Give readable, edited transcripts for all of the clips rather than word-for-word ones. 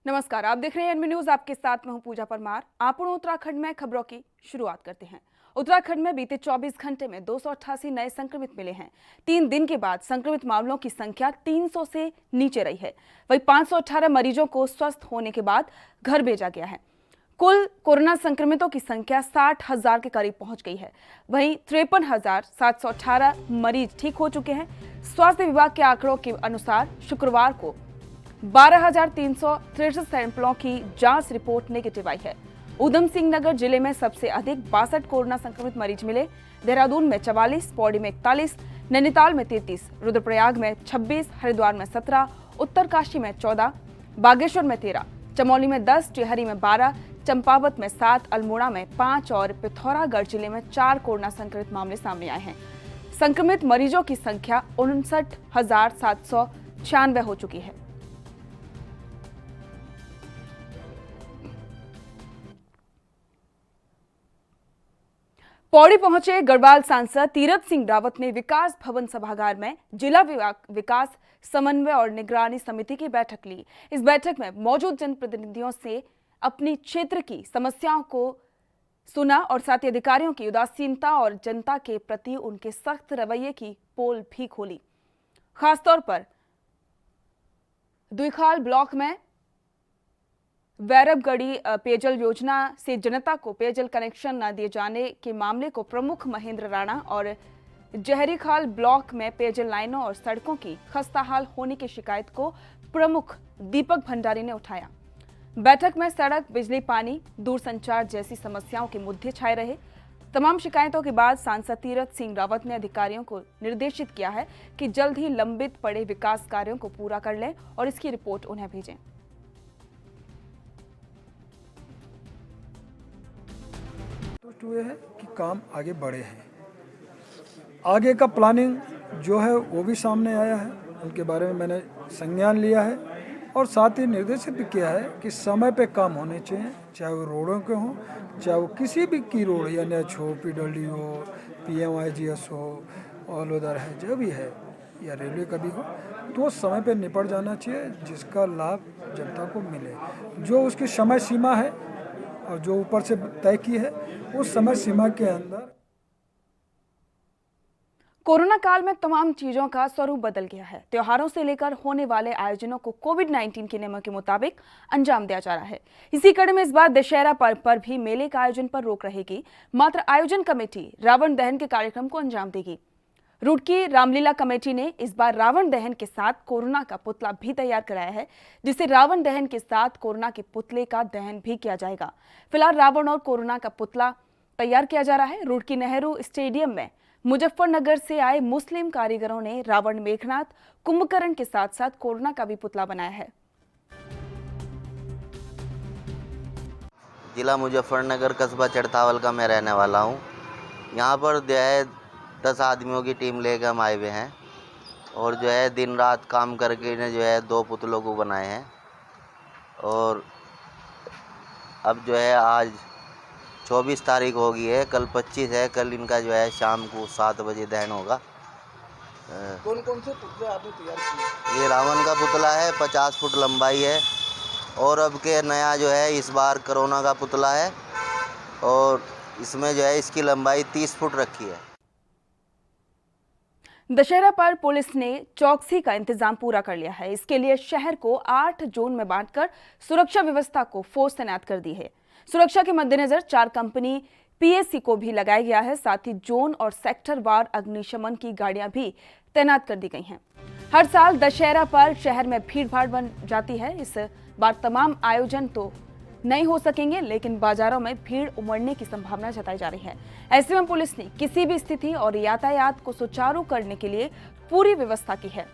नमस्कार, आप देख रहे हैं एनबी न्यूज। आपके साथ मैं हूं पूजा परमार। आपण उत्तराखंड में खबरों की शुरुआत करते हैं। उत्तराखंड में बीते 24 घंटे में 288 नए संक्रमित मिले हैं। 3 दिन के बाद संक्रमित मामलों की संख्या 300 से नीचे रही है। वहीं 518 मरीजों को स्वस्थ होने के बाद घर भेजा गया है। कुल कोरोना संक्रमितों की संख्या 60,000 के करीब पहुंच गई है। वहीं 53,718 मरीज ठीक हो चुके हैं। स्वास्थ्य विभाग के आंकड़ों के अनुसार शुक्रवार को 12,363 सैंपलों की जांच रिपोर्ट नेगेटिव आई है। उधम सिंह नगर जिले में सबसे अधिक 62 कोरोना संक्रमित मरीज मिले। देहरादून में 44, पौड़ी में 41, नैनीताल में 33, रुद्रप्रयाग में 26, हरिद्वार में 17, उत्तरकाशी में 14, बागेश्वर में 13, चमोली में 10, टिहरी में 12, चंपावत में 7, अल्मोड़ा में 5 और पिथौरागढ़ जिले में 4 कोरोना संक्रमित मामले सामने आए हैं। संक्रमित मरीजों की संख्या 59,796 हो चुकी है। पौड़ी पहुंचे गढ़वाल सांसद तीरथ सिंह रावत ने विकास भवन सभागार में जिला विकास समन्वय और निगरानी समिति की बैठक ली। इस बैठक में मौजूद जनप्रतिनिधियों से अपनी क्षेत्र की समस्याओं को सुना और साथ ही अधिकारियों की उदासीनता और जनता के प्रति उनके सख्त रवैये की पोल भी खोली। खासतौर पर दुईखाल ब्लॉक में वैरबगढ़ी पेयजल योजना से जनता को पेयजल कनेक्शन न दिए जाने के मामले को प्रमुख महेंद्र राणा और जहरीखाल ब्लॉक में पेयजल लाइनों और सड़कों की खस्ताहाल होने की शिकायत को प्रमुख दीपक भंडारी ने उठाया। बैठक में सड़क, बिजली, पानी, दूरसंचार जैसी समस्याओं के मुद्दे छाए रहे। तमाम शिकायतों के बाद सांसद तीरथ सिंह रावत ने अधिकारियों को निर्देशित किया है कि जल्द ही लंबित पड़े विकास कार्यों को पूरा कर लें और इसकी रिपोर्ट उन्हें भेजें। हुए हैं कि काम आगे बढ़े हैं। आगे का प्लानिंग जो है वो भी सामने आया है, उनके बारे में मैंने संज्ञान लिया है और साथ ही निर्देशित भी किया है कि समय पे काम होने चाहिए, चाहे वो रोडों के हों, चाहे वो किसी भी की रोड, NH हो, PWD हो, PMIGS हो, ऑल उधर है, जो भी है, या रेलवे का भी हो, तो समय पे निपट जाना चाहिए जिसका लाभ जनता को मिले। जो उसकी समय सीमा है और जो ऊपर से तय की है उस समय सीमा के अंदर। कोरोना काल में तमाम चीजों का स्वरूप बदल गया है। त्योहारों से लेकर होने वाले आयोजनों को कोविड-19 के नियमों के मुताबिक अंजाम दिया जा रहा है। इसी कड़ी में इस बार दशहरा पर्व पर भी मेले का आयोजन पर रोक रहेगी। मात्र आयोजन कमेटी रावण दहन के कार्यक्रम को अंजाम देगी। रुड़की रामलीला कमेटी ने इस बार रावण दहन के साथ कोरोना का पुतला भी तैयार कराया है, जिसे रावण दहन के साथ कोरोना के पुतले का दहन भी किया जाएगा। फिलहाल रावण और कोरोना का पुतला तैयार किया जा रहा है। रुड़की नेहरू स्टेडियम में मुजफ्फरनगर से आए मुस्लिम कारीगरों ने रावण, मेघनाथ, कुंभकर्ण के साथ साथ कोरोना का भी पुतला बनाया है। जिला मुजफ्फरनगर, कस्बा चढ़तावल का मैं रहने वाला हूँ। यहाँ पर जो है 10 आदमियों की टीम लेकर हम आए हुए हैं और जो है दिन रात काम करके इन्हें जो है 2 पुतलों को बनाए हैं। और अब जो है आज 24 तारीख हो गई है, कल 25 है। कल इनका जो है शाम को 7 बजे दहन होगा। कौन कौन से पुतले आपने तैयार किए? ये रावण का पुतला है, 50 फुट लंबाई है। और अब के नया जो है इस बार कोरोना का पुतला है और इसमें जो है इसकी लंबाई 30 फुट रखी है। दशहरा पर पुलिस ने चौकसी का इंतजाम पूरा कर लिया है। इसके लिए शहर को 8 जोन में बांटकर सुरक्षा व्यवस्था को फोर्स तैनात कर दी है। सुरक्षा के मद्देनजर 4 कंपनी PSC को भी लगाया गया है। साथ ही जोन और सेक्टर वार अग्निशमन की गाड़ियां भी तैनात कर दी गई हैं। हर साल दशहरा पर शहर में भीड़ भाड़ बन जाती है। इस बार तमाम आयोजन तो नहीं हो सकेंगे, लेकिन बाजारों में भीड़ उमड़ने की संभावना जताई जा रही है। ऐसे में पुलिस ने किसी भी स्थिति और यातायात को सुचारू करने के लिए पूरी व्यवस्था की है।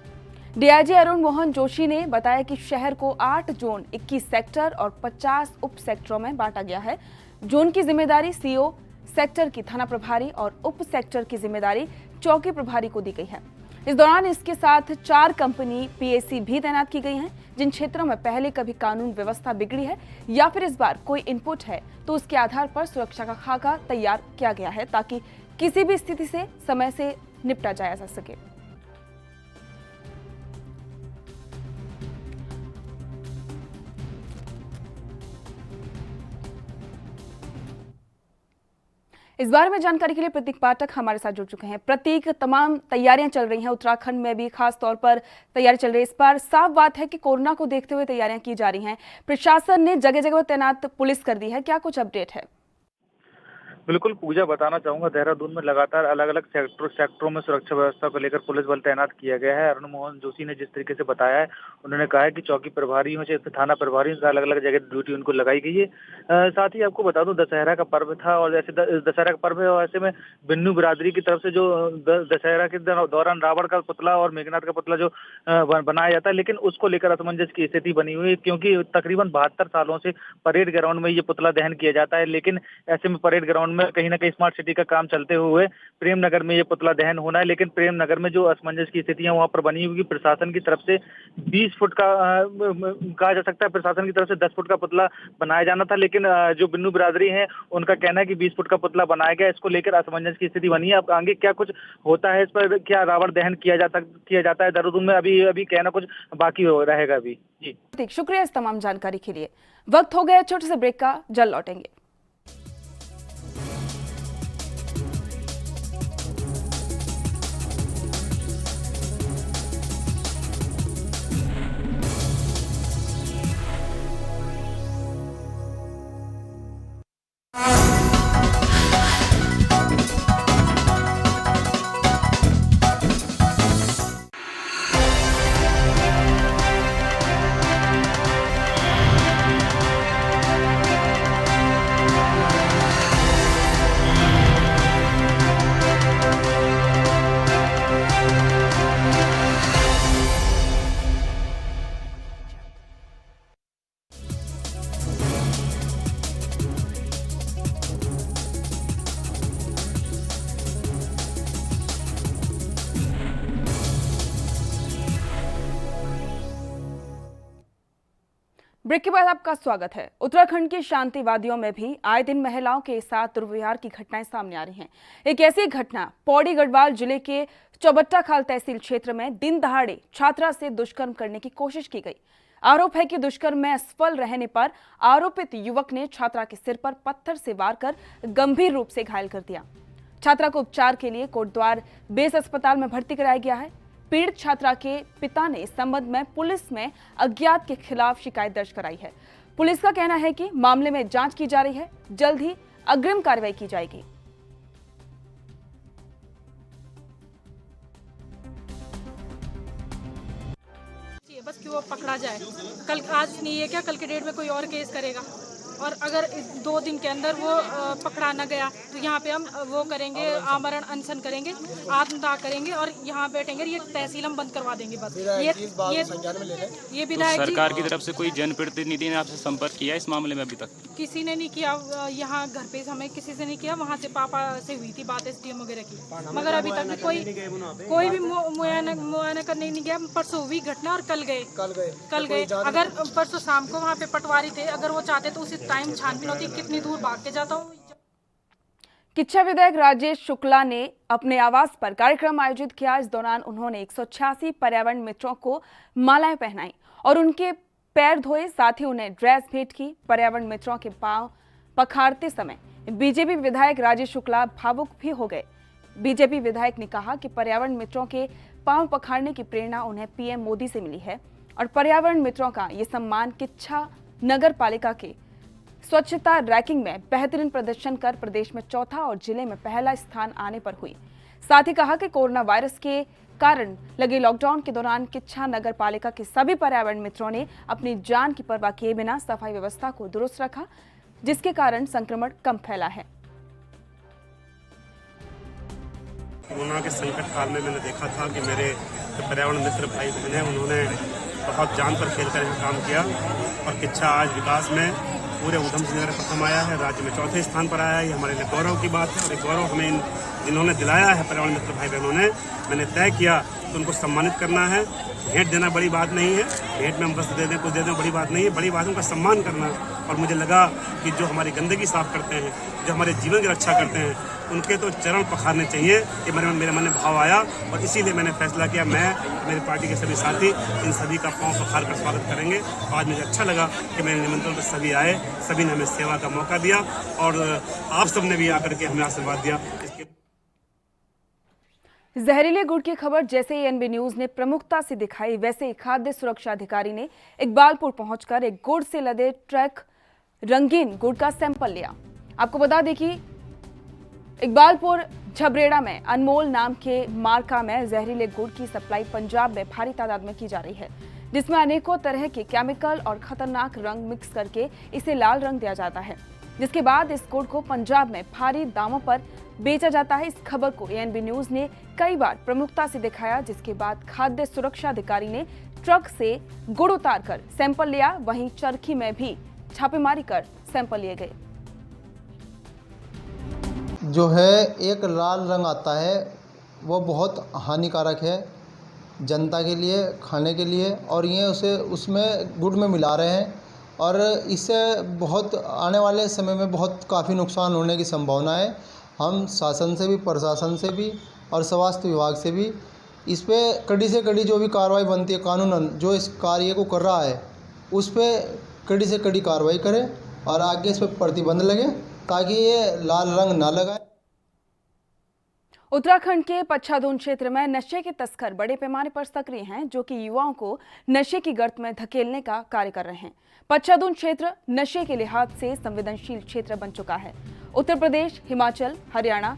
DIG अरुण मोहन जोशी ने बताया कि शहर को 8 जोन, 21 सेक्टर और 50 उप सेक्टरों में बांटा गया है। जोन की जिम्मेदारी CO, सेक्टर की थाना प्रभारी और उप सेक्टर की जिम्मेदारी चौकी प्रभारी को दी गई है। इस दौरान इसके साथ 4 कंपनी PSC भी तैनात की गई हैं। जिन क्षेत्रों में पहले कभी कानून व्यवस्था बिगड़ी है या फिर इस बार कोई इनपुट है, तो उसके आधार पर सुरक्षा का खाका तैयार किया गया है ताकि किसी भी स्थिति से समय से निपटा जाया जा सके। इस बारे में जानकारी के लिए प्रतीक पाठक हमारे साथ जुड़ चुके हैं। प्रतीक, तमाम तैयारियां चल रही हैं, उत्तराखंड में भी खास तौर पर तैयारी चल रही है। इस बार साफ बात है कि कोरोना को देखते हुए तैयारियां की जा रही हैं। प्रशासन ने जगह जगह तैनात पुलिस कर दी है, क्या कुछ अपडेट है? बिल्कुल पूजा, बताना चाहूंगा देहरादून में लगातार अलग अलग सेक्टरों में सुरक्षा व्यवस्था को लेकर पुलिस बल तैनात किया गया है। अरुण मोहन जोशी ने जिस तरीके से बताया है, उन्होंने कहा है कि चौकी प्रभारियों से थाना प्रभारियों से अलग अलग जगह ड्यूटी उनको लगाई गई है। साथ ही आपको बता दूं, दशहरा का पर्व था और जैसे दशहरा का पर्व है और ऐसे में बिन्नू बिरादरी की तरफ से जो दशहरा के दौरान रावण का पुतला और मेघनाथ का पुतला जो बनाया जाता है, लेकिन उसको लेकर असमंजस की स्थिति बनी हुई है, क्योंकि तकरीबन 72 सालों से परेड ग्राउंड में ये पुतला दहन किया जाता है। लेकिन ऐसे में परेड ग्राउंड में कहीं ना कहीं स्मार्ट सिटी का काम चलते हुए प्रेमनगर में ये पुतला दहन होना है, लेकिन प्रेमनगर में जो असमंजस की स्थितियां वहां पर बनी हुई, प्रशासन की तरफ से 20 फुट का कहा जा सकता है, प्रशासन की तरफ से 10 फुट का पुतला बनाया जाना था, लेकिन जो बिन्नू बिरादरी है उनका कहना है कि 20 फुट का पुतला बनाया गया। इसको लेकर असमंजस की स्थिति बनी है। अब आगे क्या कुछ होता है, इस पर क्या रावण दहन किया जाता है देहरादून में, अभी कहना कुछ बाकी रहेगा अभी। जी शुक्रिया इस तमाम जानकारी के लिए। वक्त हो गया छोटे से ब्रेक का, जल्द लौटेंगे। ब्रेक के बाद आपका स्वागत है। उत्तराखंड की शांति वादियों में भी आए दिन महिलाओं के साथ दुर्व्यवहार की घटनाएं सामने आ रही हैं। एक ऐसी घटना पौड़ी गढ़वाल जिले के चौबट्टा खाल तहसील क्षेत्र में दिन दहाड़े छात्रा से दुष्कर्म करने की कोशिश की गई। आरोप है कि दुष्कर्म में असफल रहने पर आरोपित युवक ने छात्रा के सिर पर पत्थर से वार कर गंभीर रूप से घायल कर दिया। छात्रा को उपचार के लिए कोटद्वार बेस अस्पताल में भर्ती कराया गया है। पीड़ित छात्रा के पिता ने इस संबंध में पुलिस में अज्ञात के खिलाफ शिकायत दर्ज कराई है। पुलिस का कहना है कि मामले में जांच की जा रही है, जल्द ही अग्रिम कार्रवाई की जाएगी। बस कि वो पकड़ा जाए। कल आज नहीं है क्या, कल के डेट में कोई और केस करेगा, और अगर 2 दिन के अंदर वो पकड़ा न गया तो यहाँ पे हम वो करेंगे, आमरण अनशन करेंगे, आत्मदाह करेंगे और यहाँ बैठेंगे। ये तहसील हम बंद करवा देंगे। बस ये विधायक सरकार की तरफ से कोई जनप्रतिनिधि ने आपसे संपर्क किया इस मामले में? अभी तक किसी ने नहीं किया। यहाँ घर पे हमें किसी से नहीं किया। वहाँ से पापा से हुई थी बात SDM वगैरह की, मगर अभी तक कोई भी मुआयना करने नहीं गया। परसों हुई घटना और कल गए। अगर परसों शाम को वहाँ पे पटवारी थे, अगर वो चाहते तो उसी टाइम छानबीन होती। कितनी दूर भाग के जाता हूँ। किच्छा विधायक राजेश शुक्ला ने अपने आवास पर कार्यक्रम आयोजित किया। इस दौरान उन्होंने 186 पर्यावरण मित्रों को मालाएं पहनाई और उनके पैर धोए, साथ ही उन्हें ड्रेस भेंट की। पर्यावरण मित्रों के पांव पखारते समय बीजेपी विधायक राजेश शुक्ला भावुक भी हो गए। बीजेपी विधायक ने कहा कि पर्यावरण मित्रों के पांव पखारने की प्रेरणा उन्हें PM मोदी से मिली है और पर्यावरण मित्रों का ये सम्मान किच्छा नगर पालिका के स्वच्छता रैंकिंग में बेहतरीन प्रदर्शन कर प्रदेश में चौथा और जिले में पहला स्थान आने पर हुई। साथ ही कहा कि कोरोना वायरस के कारण लगे लॉकडाउन के दौरान किच्छा नगर पालिका के सभी पर्यावरण मित्रों ने अपनी जान की परवाह किए बिना सफाई व्यवस्था को दुरुस्त रखा, जिसके कारण संक्रमण कम फैला है। कोरोना के संकट काल में मैंने देखा था कि मेरे पर्यावरण मित्र भाई बहन हैं, उन्होंने बहुत जान पर खेल कर काम किया और किच्छा आज विकास में पूरे उधम सिंह नगर प्रथम आया है, राज्य में चौथे स्थान पर आया है। ये हमारे लिए गौरव की बात है और एक गौरव हमें इन जिन्होंने दिलाया है पर्यावरण मित्र भाई बहनों ने, मैंने तय किया तो उनको सम्मानित करना है। भेंट देना बड़ी बात नहीं है, भेंट में हम वस्त्र दे दें, कुछ दे दें, बड़ी बात नहीं है। बड़ी बात है उनका सम्मान करना। और मुझे लगा कि जो हमारी गंदगी साफ करते हैं, जो हमारे जीवन की रक्षा करते हैं, उनके तो चरण पखारने चाहिए। ये मेरे मन में भाव आया और इसीलिए मैंने फैसला किया, मैं मेरी पार्टी के सभी साथी इन सभी का पाँव पखार कर स्वागत करेंगे। आज मुझे अच्छा लगा कि मेरे निमंत्रण पर सभी आए, सभी ने हमें सेवा का मौका दिया और आप सब ने भी आकर के हमें आशीर्वाद दिया। जहरीले गुड़ की खबर जैसे ही एनबी न्यूज ने प्रमुखता से दिखाई, वैसे ही खाद्य सुरक्षा अधिकारी ने इकबालपुर पहुंचकर एक गुड़ से लदे ट्रक रंगीन गुड़ का सैंपल लिया। आपको बता दें कि इकबालपुर झबरेड़ा में अनमोल नाम के मार्का में जहरीले गुड़ की सप्लाई पंजाब में भारी तादाद में की जा रही है, जिसमें अनेकों तरह के केमिकल और खतरनाक रंग मिक्स करके इसे लाल रंग दिया जाता है, जिसके बाद इस गुड़ को पंजाब में भारी दामों पर बेचा जाता है। इस खबर को एएनबी न्यूज ने कई बार प्रमुखता से दिखाया, जिसके बाद खाद्य सुरक्षा अधिकारी ने ट्रक से गुड़ उतारकर सैंपल लिया। वहीं चरखी में भी छापेमारी कर सैंपल लिए गए। जो है एक लाल रंग आता है, वो बहुत हानिकारक है जनता के लिए, खाने के लिए, और ये उसे उसमें गुड़ में मिला रहे हैं और इससे बहुत आने वाले समय में बहुत काफ़ी नुकसान होने की संभावना है। हम शासन से भी, प्रशासन से भी और स्वास्थ्य विभाग से भी इस पर कड़ी से कड़ी जो भी कार्रवाई बनती है, कानूनन जो इस कार्य को कर रहा है उस पर कड़ी से कड़ी कार्रवाई करें और आगे इस पर प्रतिबंध लगे ताकि ये लाल रंग ना लगाए। उत्तराखंड के पच्छादून क्षेत्र में नशे के तस्कर बड़े पैमाने पर सक्रिय हैं, जो कि युवाओं को नशे की गर्त में धकेलने का कार्य कर रहे हैं। पच्छादून क्षेत्र नशे के लिहाज से संवेदनशील क्षेत्र बन चुका है। उत्तर प्रदेश, हिमाचल, हरियाणा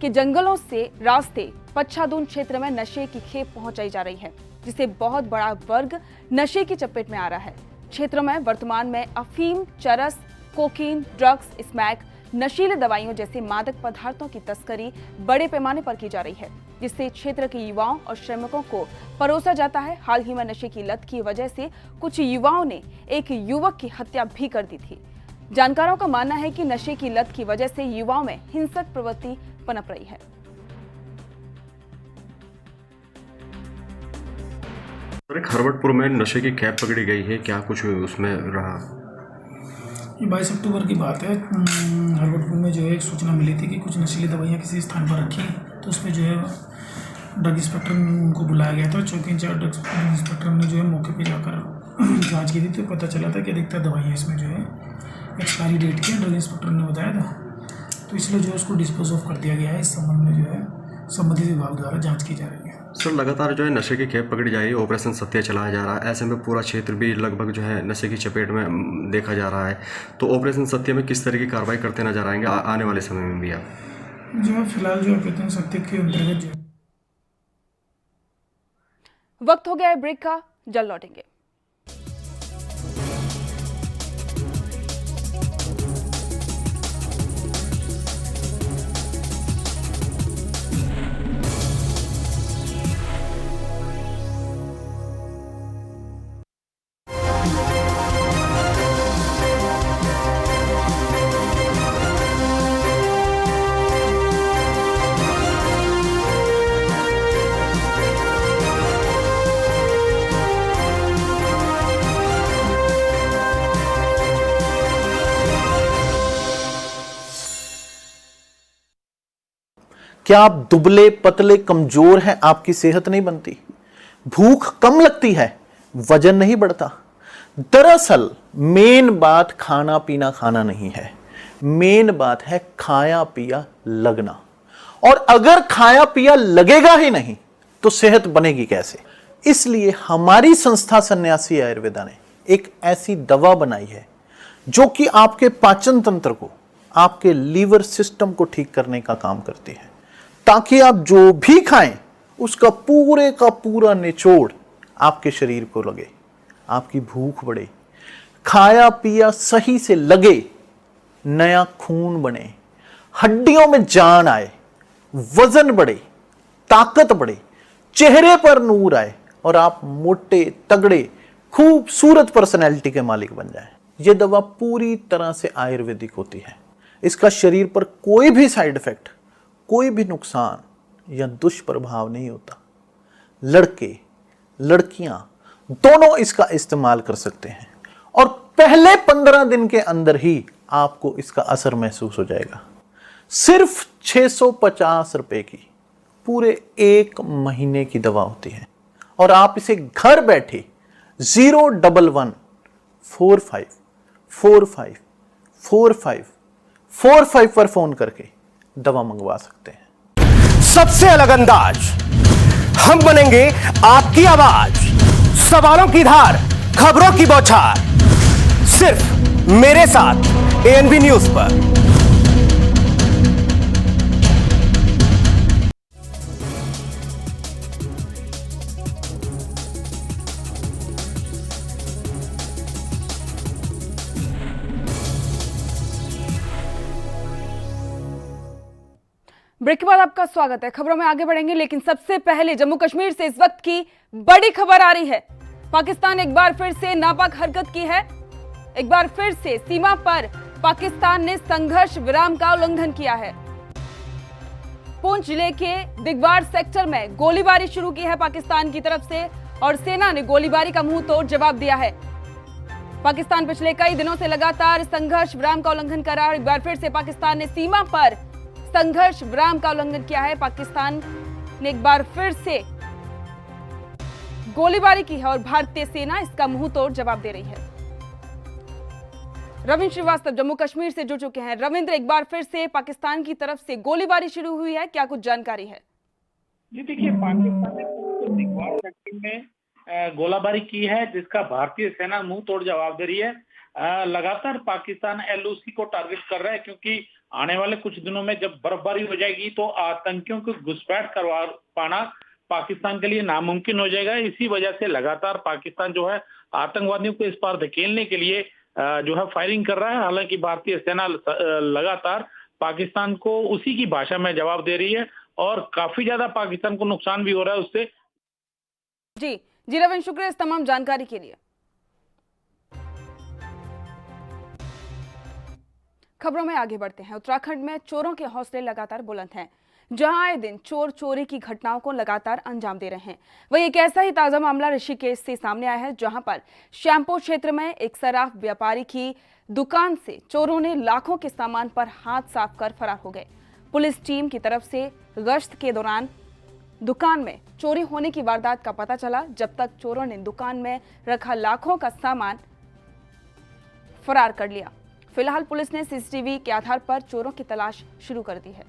के जंगलों से रास्ते पच्छादून क्षेत्र में नशे की खेप पहुंचाई जा रही है, जिससे बहुत बड़ा वर्ग नशे की चपेट में आ रहा है। क्षेत्र में वर्तमान में अफीम, चरस, कोकीन, ड्रग्स, स्मैक, नशीले दवाइयों जैसे मादक पदार्थों की तस्करी बड़े पैमाने पर की जा रही है, जिससे क्षेत्र के युवाओं और श्रमिकों को परोसा जाता है। हाल ही में नशे की लत की वजह से कुछ युवाओं ने एक युवक की हत्या भी कर दी थी। जानकारों का मानना है कि नशे की लत की वजह से युवाओं में हिंसक प्रवृत्ति पनप रही है। खरवटपुर में नशे की कैप पकड़ी गई है, क्या कुछ उसमें रहा? ये 22 अक्टूबर की बात है। खरवटपुर में जो है एक सूचना मिली थी कि कुछ नशीली दवाइयाँ किसी स्थान पर रखी, तो उस पर जो है ड्रग इंस्पेक्टर उनको बुलाया गया था। चौकी इंचार्ज ड्रग इंस्पेक्टर ने जो है मौके पे जाकर जांच की थी, तो पता चला था कि अधिकतर दवाइयाँ इसमें जो है एक्सपायरी डेट की ड्रग इंस्पेक्टर ने बताया था, तो इसलिए जो है उसको डिस्पोज ऑफ कर दिया गया है। इस संबंध में जो है संबंधित विभाग द्वारा जाँच की जा रही है। सर, लगातार जो है नशे की खेप पकड़ी जा रही है, ऑपरेशन सत्य चलाया जा रहा है, ऐसे में पूरा क्षेत्र भी लगभग जो है नशे की चपेट में देखा जा रहा है, तो ऑपरेशन सत्य में किस तरह की कार्रवाई करते नजर आएंगे आने वाले समय में भी आप? जो है फिलहाल जो ऑपरेशन सत्य के अंतर्गत जो वक्त हो गया है ब्रेक का, जल्द लौटेंगे। क्या आप दुबले पतले कमजोर हैं? आपकी सेहत नहीं बनती, भूख कम लगती है, वजन नहीं बढ़ता। दरअसल मेन बात खाना पीना खाना नहीं है, मेन बात है खाया पिया लगना। और अगर खाया पिया लगेगा ही नहीं तो सेहत बनेगी कैसे? इसलिए हमारी संस्था सन्यासी आयुर्वेदा ने एक ऐसी दवा बनाई है जो कि आपके पाचन तंत्र को, आपके लीवर सिस्टम को ठीक करने का काम करती है, ताकि आप जो भी खाएं उसका पूरे का पूरा निचोड़ आपके शरीर को लगे, आपकी भूख बढ़े, खाया पिया सही से लगे, नया खून बने, हड्डियों में जान आए, वजन बढ़े, ताकत बढ़े, चेहरे पर नूर आए और आप मोटे तगड़े खूबसूरत पर्सनैलिटी के मालिक बन जाएं। यह दवा पूरी तरह से आयुर्वेदिक होती है। इसका शरीर पर कोई भी साइड इफेक्ट, कोई भी नुकसान या दुष्प्रभाव नहीं होता। लड़के लड़कियां दोनों इसका इस्तेमाल कर सकते हैं और पहले 15 दिन के अंदर ही आपको इसका असर महसूस हो जाएगा। सिर्फ 650 रुपए की पूरे 1 महीने की दवा होती है और आप इसे घर बैठे 01145454545 पर फोन करके दवा मंगवा सकते हैं। सबसे अलग अंदाज, हम बनेंगे आपकी आवाज, सवालों की धार, खबरों की बौछार, सिर्फ मेरे साथ एएनबी न्यूज पर। ब्रेक के बाद आपका स्वागत है। खबरों में आगे बढ़ेंगे, लेकिन सबसे पहले जम्मू कश्मीर से इस वक्त की बड़ी खबर आ रही है। पाकिस्तान एक बार फिर से नापाक हरकत की है। एक बार फिर से सीमा पर पाकिस्तान ने संघर्ष विराम का उल्लंघन किया है। पुंछ जिले के दिगवार सेक्टर में गोलीबारी शुरू की है पाकिस्तान की तरफ से और सेना ने गोलीबारी का मुंह तोड़ जवाब दिया है। पाकिस्तान पिछले कई दिनों से लगातार संघर्ष विराम का उल्लंघन कर रहा है। एक बार फिर से पाकिस्तान ने सीमा पर संघर्ष विराम का उल्लंघन किया है। पाकिस्तान ने एक बार फिर से गोलीबारी की है और भारतीय सेना इसका मुंह तोड़ जवाब दे रही है। रविंद्र श्रीवास्तव जम्मू कश्मीर से जुड़ चुके हैं। रविंद्र, एक बार फिर से पाकिस्तान की तरफ से गोलीबारी शुरू हुई है, क्या कुछ जानकारी है? जी देखिए, पाकिस्तान ने दिगवार सेक्टर में गोलाबारी की है, जिसका भारतीय सेना मुंह तोड़ जवाब दे रही है। लगातार पाकिस्तान एलओसी को टारगेट कर रहा है, क्योंकि आने वाले कुछ दिनों में जब बर्फबारी हो जाएगी तो आतंकियों को घुसपैठ करवा पाना पाकिस्तान के लिए नामुमकिन हो जाएगा। इसी वजह से लगातार पाकिस्तान जो है आतंकवादियों को इस पार धकेलने के लिए जो है फायरिंग कर रहा है। हालांकि भारतीय सेना लगातार पाकिस्तान को उसी की भाषा में जवाब दे रही है और काफी ज्यादा पाकिस्तान को नुकसान भी हो रहा है उससे। जी रविंद्र, शुक्रिया इस तमाम जानकारी के लिए। खबरों में आगे बढ़ते हैं। उत्तराखंड में चोरों के हौसले लगातार बुलंद हैं। जहां आए दिन चोर चोरी की घटनाओं को लगातार अंजाम दे रहे हैं, वही एक ऐसा ही ताजा मामला ऋषिकेश से सामने आया है, जहां पर श्यामपुर क्षेत्र में एक सराफ व्यापारी की दुकान से चोरों ने लाखों के सामान पर हाथ साफ कर फरार हो गए। पुलिस टीम की तरफ से गश्त के दौरान दुकान में चोरी होने की वारदात का पता चला, जब तक चोरों ने दुकान में रखा लाखों का सामान फरार कर लिया। फिलहाल पुलिस ने सीसीटीवी के आधार पर चोरों की तलाश शुरू कर दी है।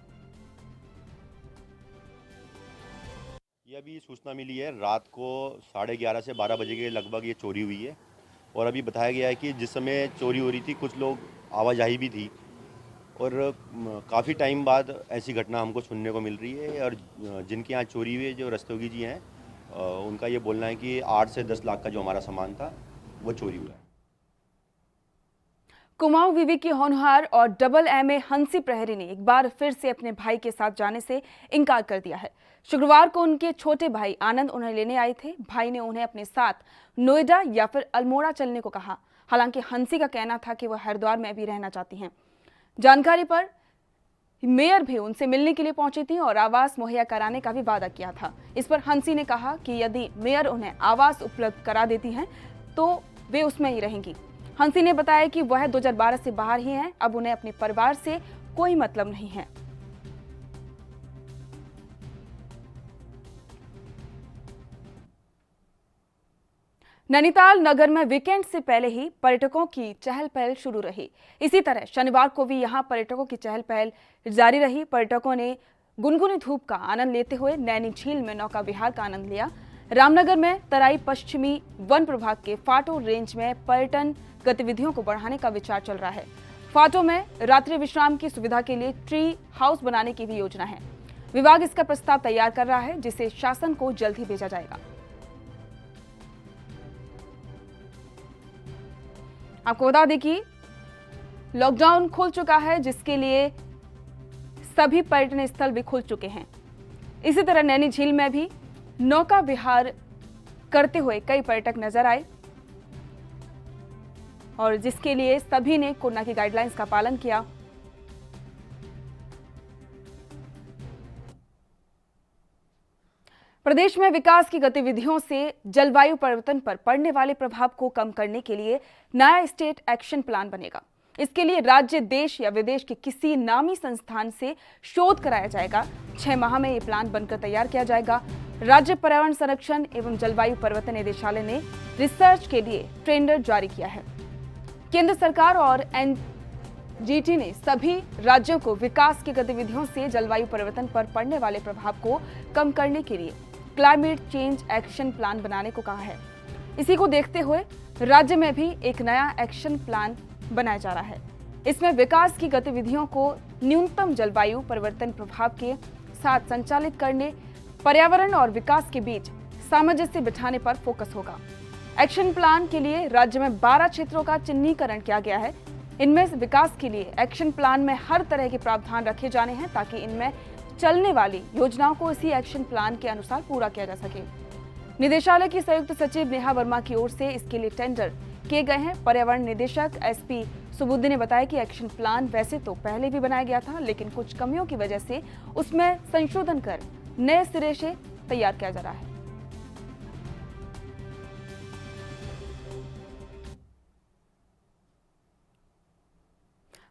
ये अभी सूचना मिली है, रात को 11:30 से 12 बजे के लगभग ये चोरी हुई है और अभी बताया गया है कि जिस समय चोरी हो रही थी कुछ लोग आवाजाही भी थी और काफ़ी टाइम बाद ऐसी घटना हमको सुनने को मिल रही है। और जिनके यहाँ चोरी हुई है, जो रस्तोगी जी हैं, उनका ये बोलना है कि 8 से 10 लाख का जो हमारा सामान था वो चोरी हुआ है। कुमाऊं विवि की होनहार और डबल एमए हंसी प्रहरी ने एक बार फिर से अपने भाई के साथ जाने से इनकार कर दिया है। शुक्रवार को उनके छोटे भाई आनंद उन्हें लेने आए थे। भाई ने उन्हें अपने साथ नोएडा या फिर अल्मोड़ा चलने को कहा। हालांकि हंसी का कहना था कि वह हरिद्वार में भी रहना चाहती हैं। जानकारी पर मेयर भी उनसे मिलने के लिए पहुंची थी और आवास मुहैया कराने का भी वादा किया था। इस पर हंसी ने कहा कि यदि मेयर उन्हें आवास उपलब्ध करा देती हैं तो वे उसमें ही रहेंगी। हंसी ने बताया कि वह 2012 से बाहर ही हैं, अब उन्हें अपने परिवार से कोई मतलब नहीं है। नैनीताल नगर में वीकेंड से पहले ही पर्यटकों की चहल पहल शुरू रही। इसी तरह शनिवार को भी यहां पर्यटकों की चहल पहल जारी रही। पर्यटकों ने गुनगुनी धूप का आनंद लेते हुए नैनी झील में नौका विहार का आनंद लिया। रामनगर में तराई पश्चिमी वन प्रभाग के फाटो रेंज में पर्यटन गतिविधियों को बढ़ाने का विचार चल रहा है। फाटो में रात्रि विश्राम की सुविधा के लिए ट्री हाउस बनाने की भी योजना है। विभाग इसका प्रस्ताव तैयार कर रहा है, जिसे शासन को जल्द ही भेजा जाएगा। आपको बता दें कि लॉकडाउन खुल चुका है, जिसके लिए सभी पर्यटन स्थल भी खुल चुके हैं। इसी तरह नैनी झील में भी नौका विहार करते हुए कई पर्यटक नजर आए और जिसके लिए सभी ने कोरोना की गाइडलाइंस का पालन किया। प्रदेश में विकास की गतिविधियों से जलवायु परिवर्तन पर पड़ने वाले प्रभाव को कम करने के लिए नया स्टेट एक्शन प्लान बनेगा। इसके लिए राज्य, देश या विदेश के किसी नामी संस्थान से शोध कराया जाएगा। 6 माह में ये प्लान बनकर तैयार किया जाएगा। राज्य पर्यावरण संरक्षण एवं जलवायु परिवर्तन निदेशालय ने रिसर्च के लिए टेंडर जारी किया है। केंद्र सरकार और एनजीटी ने सभी राज्यों को विकास की गतिविधियों से जलवायु परिवर्तन पर पड़ने वाले प्रभाव को कम करने के लिए क्लाइमेट चेंज एक्शन प्लान बनाने को कहा है। इसी को देखते हुए राज्य में भी एक नया एक्शन प्लान बनाया जा रहा है। इसमें विकास की गतिविधियों को न्यूनतम जलवायु परिवर्तन प्रभाव के साथ संचालित करने, पर्यावरण और विकास के बीच सामंजस्य बिठाने पर फोकस होगा। एक्शन प्लान के लिए राज्य में 12 क्षेत्रों का चिन्हीकरण किया गया है। इनमें से विकास के लिए एक्शन प्लान में हर तरह के प्रावधान रखे जाने हैं ताकि इनमें चलने वाली योजनाओं को इसी एक्शन प्लान के अनुसार पूरा किया जा सके। निदेशालय की संयुक्त सचिव नेहा वर्मा की ओर से इसके लिए टेंडर किए गए हैं। पर्यावरण निदेशक एसपी सुबुद्धि ने बताया कि एक्शन प्लान वैसे तो पहले भी बनाया गया था, लेकिन कुछ कमियों की वजह से उसमें संशोधन कर नए सिरे से तैयार किया जा रहा है।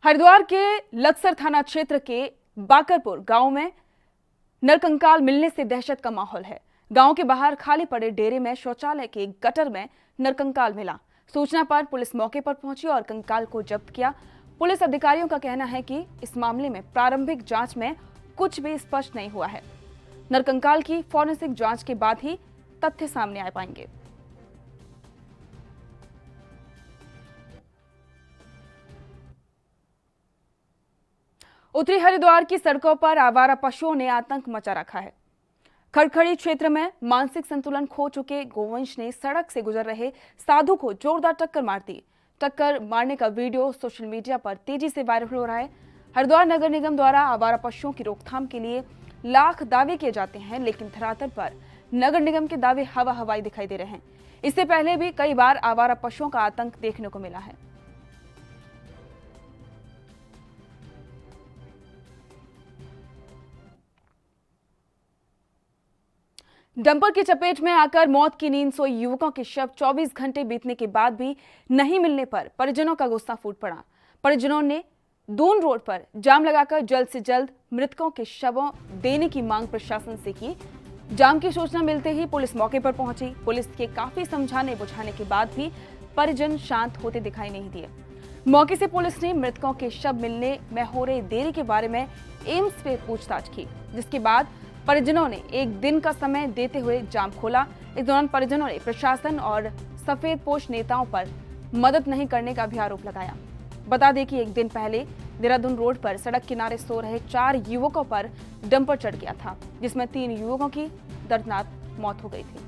हरिद्वार के लक्सर थाना क्षेत्र के बाकरपुर गांव में नरकंकाल मिलने से दहशत का माहौल है। गांव के बाहर खाली पड़े डेरे में शौचालय के गटर में नरकंकाल मिला। सूचना पर पुलिस मौके पर पहुंची और कंकाल को जब्त किया। पुलिस अधिकारियों का कहना है कि इस मामले में प्रारंभिक जांच में कुछ भी स्पष्ट नहीं हुआ है। नरकंकाल की फॉरेंसिक जांच के बाद ही तथ्य सामने आ पाएंगे। उत्तरी हरिद्वार की सड़कों पर आवारा पशुओं ने आतंक मचा रखा है। खड़खड़ी क्षेत्र में मानसिक संतुलन खो चुके गोवंश ने सड़क से गुजर रहे साधु को जोरदार टक्कर मार दी। टक्कर मारने का वीडियो सोशल मीडिया पर तेजी से वायरल हो रहा है। हरिद्वार नगर निगम द्वारा आवारा पशुओं की रोकथाम के लिए लाख दावे किए जाते हैं, लेकिन धरातल पर नगर निगम के दावे हवा हवाई दिखाई दे रहे हैं। इससे पहले भी कई बार आवारा पशुओं का आतंक देखने को मिला है। डंपर की चपेट में आकर मौत की नींद सोए युवकों के शव 24 घंटे बीतने के बाद भी नहीं मिलने पर परिजनों का गुस्सा फूट पड़ा। परिजनों ने दून रोड पर जाम लगाकर जल्द से जल्द मृतकों के शवों देने की मांग प्रशासन से की। जाम की सूचना मिलते ही पुलिस मौके पर पहुंची। पुलिस के काफी समझाने बुझाने के बाद भी परिजन शांत होते दिखाई नहीं दिए। मौके से पुलिस ने मृतकों के शव मिलने में हो रही देरी के बारे में एम्स पे पूछताछ की, जिसके बाद परिजनों ने एक दिन का समय देते हुए जाम खोला। इस दौरान परिजनों ने प्रशासन और सफेदपोश नेताओं पर मदद नहीं करने का भी आरोप लगाया। बता दें कि एक दिन पहले देहरादून रोड पर सड़क किनारे सो रहे 4 युवकों पर डंपर चढ़ गया था, जिसमें 3 युवकों की दर्दनाक मौत हो गई थी।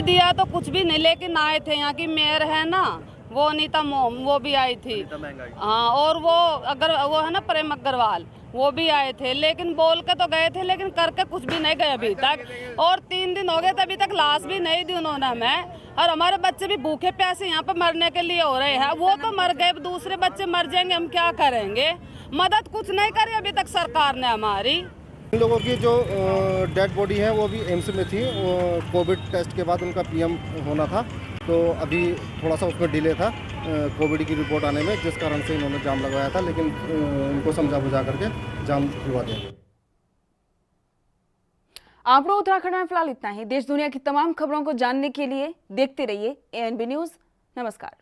दिया तो कुछ भी नहीं, लेकिन आए थे यहाँ की मेयर है ना, वो अनीता मोम, वो भी आई थी। हाँ, और वो है ना प्रेम अग्रवाल, वो भी आए थे, लेकिन बोल के तो गए थे, लेकिन करके कुछ भी नहीं गए अभी तक। और 3 दिन हो गए थे, अभी तक लाश भी नहीं दी उन्होंने हमें। और हमारे बच्चे भी भूखे प्यासे यहाँ पर मरने के लिए हो रहे हैं। वो तो मर गए, दूसरे बच्चे मर जाएंगे, हम क्या करेंगे? मदद कुछ नहीं करी अभी तक सरकार ने हमारी। इन लोगों की जो डेड बॉडी है वो भी एम्स में थी। कोविड टेस्ट के बाद उनका पीएम होना था, तो अभी थोड़ा सा उसमें डिले था कोविड की रिपोर्ट आने में, जिस कारण से इन्होंने जाम लगवाया था, लेकिन इनको समझा बुझा करके जाम खुलवा दिया। आप लोग उत्तराखंड में फिलहाल इतना ही। देश दुनिया की तमाम खबरों को जानने के लिए देखते रहिए ANB न्यूज़। नमस्कार।